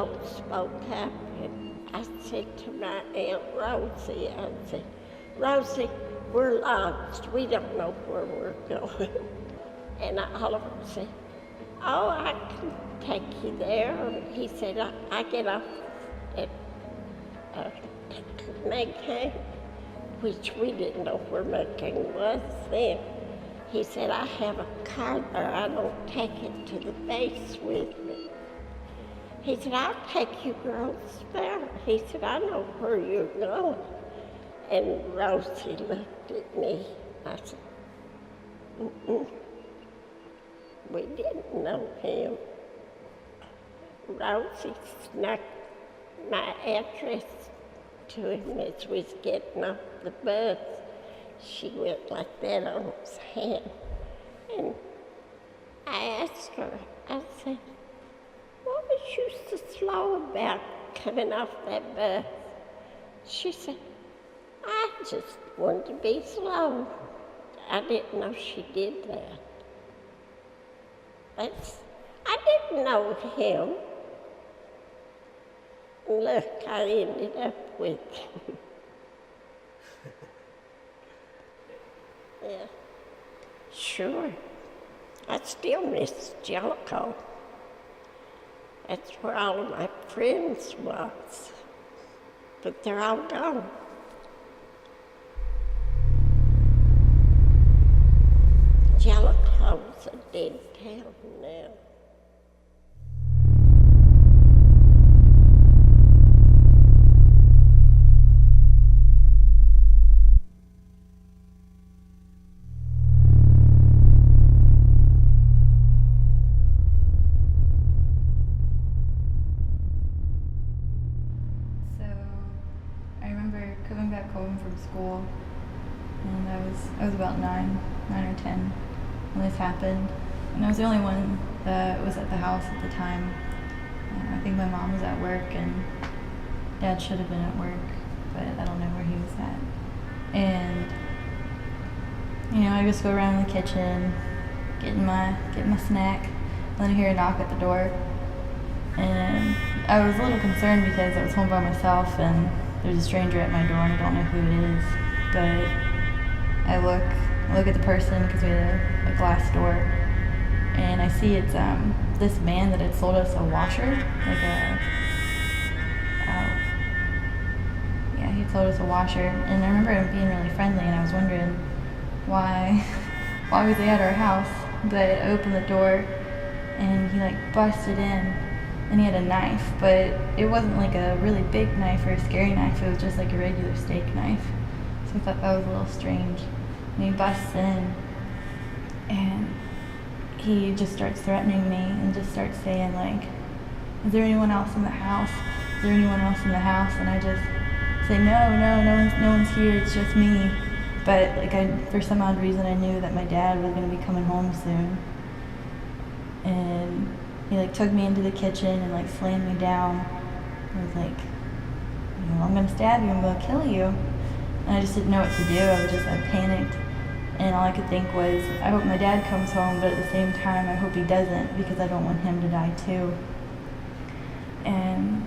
don't spoke up. And I said to my Aunt Rosie, I said, Rosie, we're lost. We don't know where we're going. And Oliver said, oh, I can take you there. He said, I get off at Macon, which we didn't know where Macon was then. He said, I have a car there. I don't take it to the base with me. He said, I'll take you girls there. He said, I know where you're going. And Rosie looked at me. I said, mm-mm. We didn't know him. Rosie snuck my address to him as we was getting off the bus. She went like that on his hand. And I asked her, I said, what was you so slow about coming off that bus? She said, I just wanted to be slow. I didn't know she did that. I didn't know him. Look, I ended up with him. Yeah, sure. I still miss Jellicoe. That's where all of my friends was, but they're all gone. Jellicoe's a dead town now. Coming back home from school, and I was about 9 or 10 when this happened, and I was the only one that was at the house at the time. I think my mom was at work, and Dad should have been at work, but I don't know where he was at. And I just go around the kitchen, getting my snack, then I hear a knock at the door, and I was a little concerned because I was home by myself, and there's a stranger at my door and I don't know who it is, but I look at the person because we had a glass door, and I see it's this man that had sold us a washer, he had sold us a washer, and I remember him being really friendly, and I was wondering why was he at our house, but I opened the door and he busted in. And he had a knife, but it wasn't like a really big knife or a scary knife, it was just like a regular steak knife. So I thought that was a little strange. And he busts in, and he just starts threatening me and just starts saying is there anyone else in the house? Is there anyone else in the house? And I just say, no one's here, it's just me. But for some odd reason I knew that my dad was gonna be coming home soon. And he took me into the kitchen and slammed me down. I was like, I'm gonna stab you, I'm gonna kill you. And I just didn't know what to do. I panicked. And all I could think was, I hope my dad comes home, but at the same time, I hope he doesn't, because I don't want him to die too. And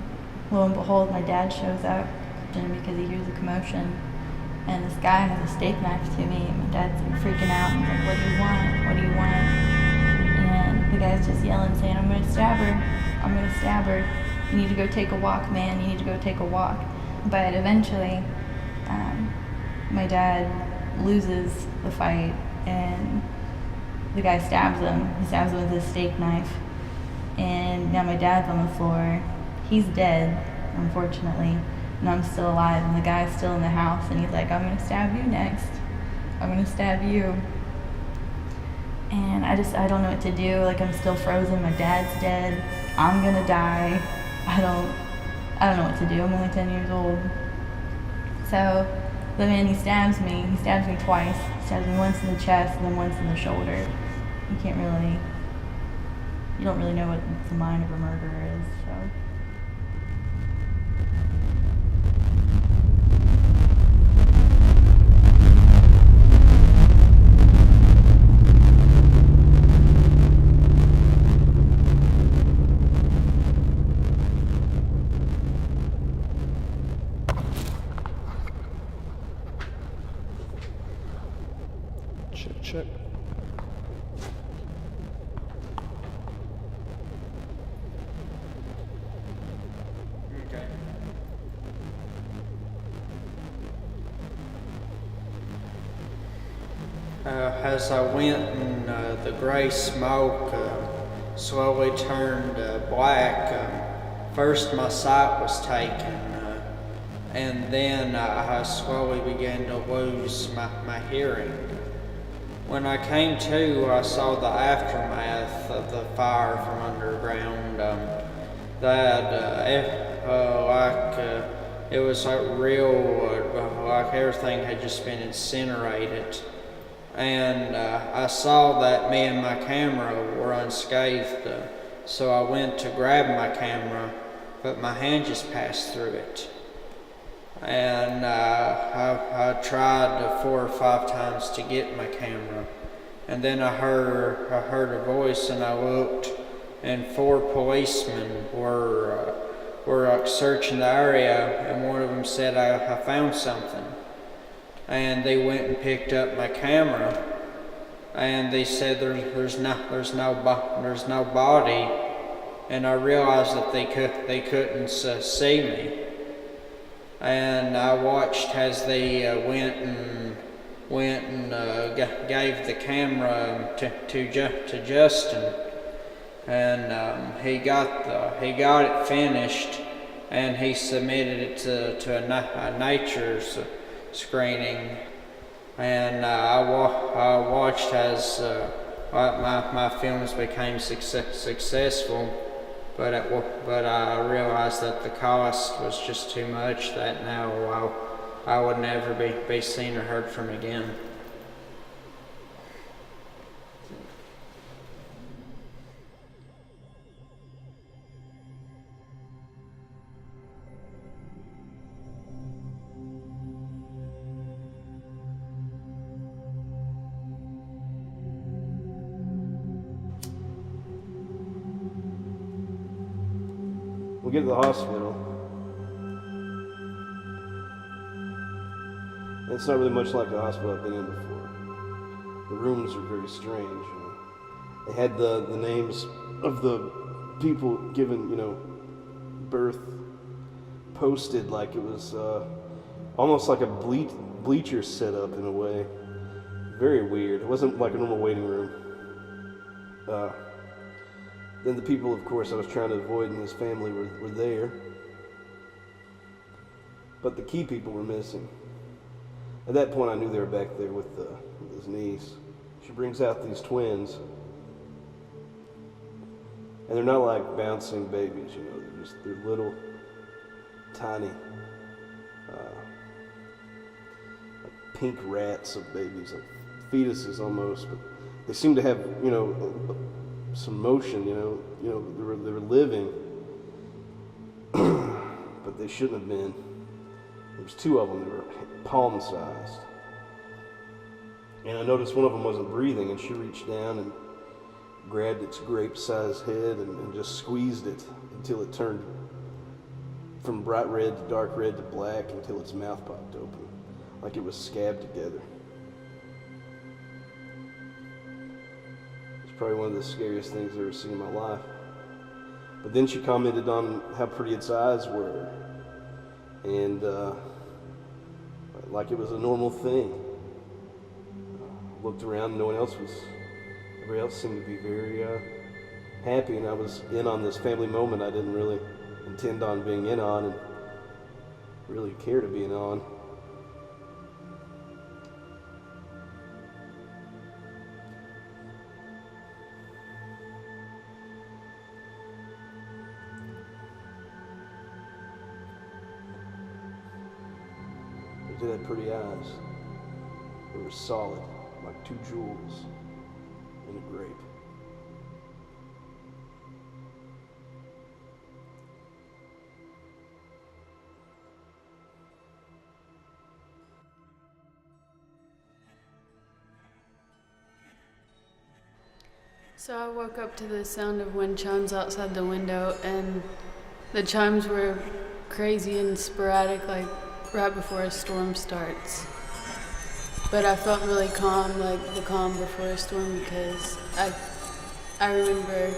lo and behold, my dad shows up, and because he hears a commotion. And this guy has a steak knife to me, and my dad's freaking out, and he's like, what do you want? What do you want? And the guy's just yelling, saying, I'm gonna stab her. You need to go take a walk, man. You need to go take a walk. But eventually, my dad loses the fight, and the guy stabs him. He stabs him with his steak knife. And now my dad's on the floor. He's dead, unfortunately, and I'm still alive, and the guy's still in the house, and he's like, I'm gonna stab you next. I'm gonna stab you. And I don't know what to do. I'm still frozen. My dad's dead. I'm gonna die. I don't know what to do. I'm only 10 years old. So the man, he stabs me twice. He stabs me once in the chest and then once in the shoulder. You don't really know what the mind of a murderer is, so. as I went and the gray smoke slowly turned black, first my sight was taken, and then I slowly began to lose my hearing. When I came to, I saw the aftermath of the fire from underground. It was like real, like everything had just been incinerated. And I saw that me and my camera were unscathed, so I went to grab my camera, but my hand just passed through it. And I tried 4 or 5 times to get my camera, and then I heard a voice, and I looked, and 4 policemen were searching the area, and one of them said, I found something. And they went and picked up my camera, and they said there's no body, and I realized that they couldn't see me. And I watched as they went and gave the camera to Justin, and he got it finished, and he submitted it to a nature screening. And I watched as my films became successful. But I realized that the cost was just too much, that now I would never be seen or heard from again. We get to the hospital. And it's not really much like a hospital I've been in before. The rooms are very strange. They had the names of the people given, birth posted like it was almost like a bleacher setup in a way. Very weird. It wasn't like a normal waiting room. Then the people, of course, I was trying to avoid in his family were there. But the key people were missing. At that point, I knew they were back there with his niece. She brings out these twins. And they're not like bouncing babies, they're little, tiny, like pink rats of babies, like fetuses almost, but they seem to have, some motion, they were living, but they shouldn't have been. There was 2 of them that were palm-sized. And I noticed one of them wasn't breathing, and she reached down and grabbed its grape-sized head and just squeezed it until it turned from bright red to dark red to black until its mouth popped open, like it was scabbed together. Probably one of the scariest things I've ever seen in my life. But then she commented on how pretty its eyes were, and like it was a normal thing. Looked around, everybody else seemed to be very happy, and I was in on this family moment I didn't really intend on being in on and really care to be in on. They had pretty eyes. They were solid, like 2 jewels in a grape. So I woke up to the sound of wind chimes outside the window, and the chimes were crazy and sporadic, like right before a storm starts. But I felt really calm, like the calm before a storm, because I remember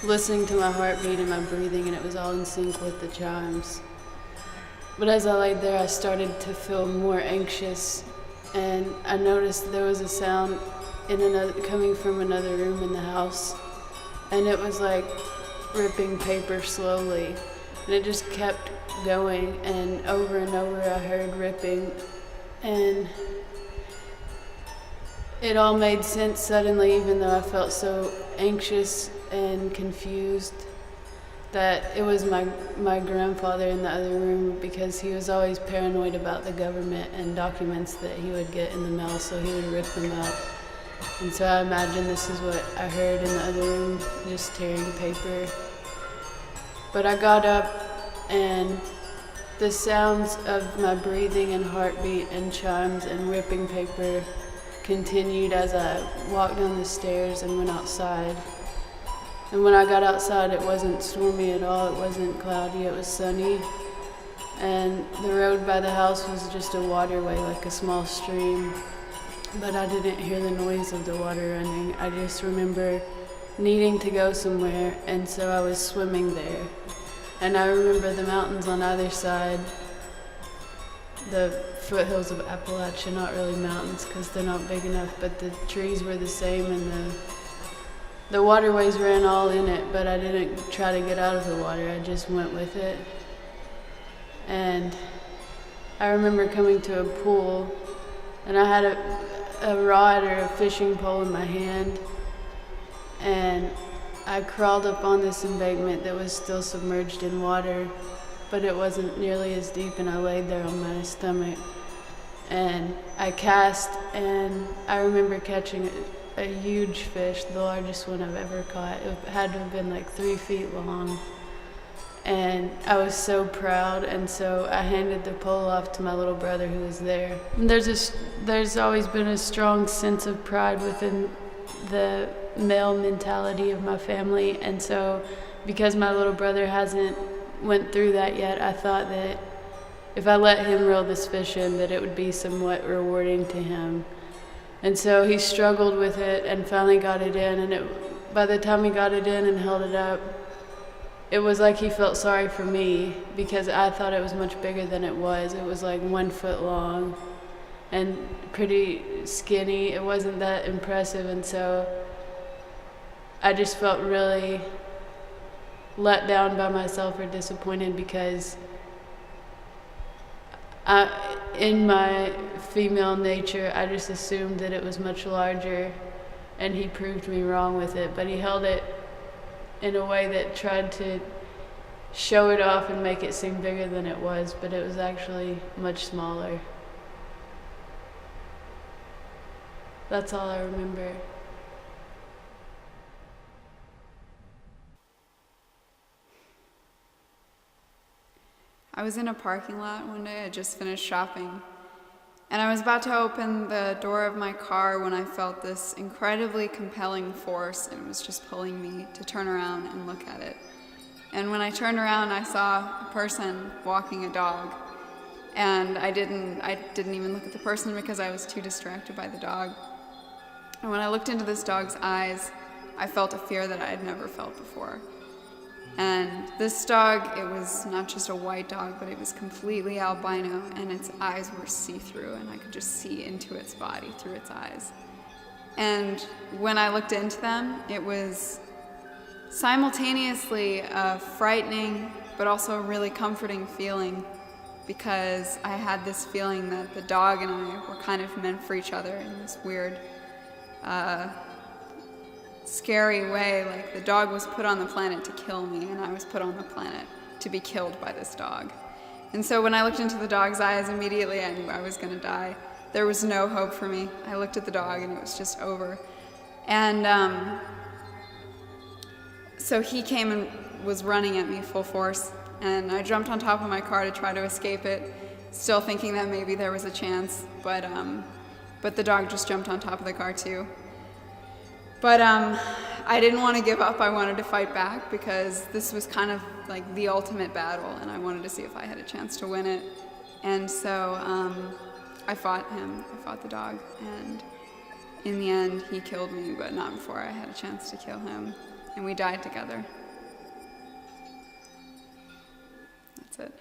listening to my heartbeat and my breathing, and it was all in sync with the chimes. But as I laid there, I started to feel more anxious and I noticed there was a sound coming from another room in the house, and it was like ripping paper slowly, and it just kept going, and over I heard ripping, and it all made sense suddenly, even though I felt so anxious and confused, that it was my grandfather in the other room, because he was always paranoid about the government and documents that he would get in the mail, so he would rip them out. And so I imagine this is what I heard in the other room, just tearing paper. But I got up, and the sounds of my breathing and heartbeat and chimes and ripping paper continued as I walked down the stairs and went outside. And when I got outside, it wasn't stormy at all, it wasn't cloudy, it was sunny. And the road by the house was just a waterway, like a small stream. But I didn't hear the noise of the water running. I just remember needing to go somewhere, and so I was swimming there. And I remember the mountains on either side, the foothills of Appalachia, not really mountains because they're not big enough, but the trees were the same, and the waterways ran all in it, but I didn't try to get out of the water, I just went with it. And I remember coming to a pool, and I had a rod or a fishing pole in my hand, and I crawled up on this embankment that was still submerged in water, but it wasn't nearly as deep, and I laid there on my stomach. And I cast, and I remember catching a huge fish, the largest one I've ever caught. It had to have been like 3 feet long. And I was so proud, and so I handed the pole off to my little brother who was there. And there's always been a strong sense of pride within the male mentality of my family, and so because my little brother hasn't went through that yet, I thought that if I let him reel this fish in, that it would be somewhat rewarding to him. And so he struggled with it and finally got it in, and by the time he got it in and held it up, it was like he felt sorry for me, because I thought it was much bigger than it was. It was like 1 foot long and pretty skinny. It wasn't that impressive, and so I just felt really let down by myself or disappointed, because in my female nature, I just assumed that it was much larger, and he proved me wrong with it. But he held it in a way that tried to show it off and make it seem bigger than it was, but it was actually much smaller. That's all I remember. I was in a parking lot one day. I just finished shopping, and I was about to open the door of my car when I felt this incredibly compelling force, and it was just pulling me to turn around and look at it. And when I turned around, I saw a person walking a dog, and I didn't even look at the person because I was too distracted by the dog. And when I looked into this dog's eyes, I felt a fear that I had never felt before. And this dog, it was not just a white dog, but it was completely albino, and its eyes were see-through, and I could just see into its body through its eyes. And when I looked into them, it was simultaneously a frightening, but also a really comforting feeling, because I had this feeling that the dog and I were kind of meant for each other in this weird, scary way. Like the dog was put on the planet to kill me, and I was put on the planet to be killed by this dog. And so when I looked into the dog's eyes, immediately I knew I was going to die. There was no hope for me. I looked at the dog and it was just over. And so he came and was running at me full force, and I jumped on top of my car to try to escape it, still thinking that maybe there was a chance, but the dog just jumped on top of the car too. But I didn't want to give up. I wanted to fight back, because this was kind of like the ultimate battle, and I wanted to see if I had a chance to win it. And so I fought him. I fought the dog, and in the end, he killed me, but not before I had a chance to kill him. And we died together. That's it.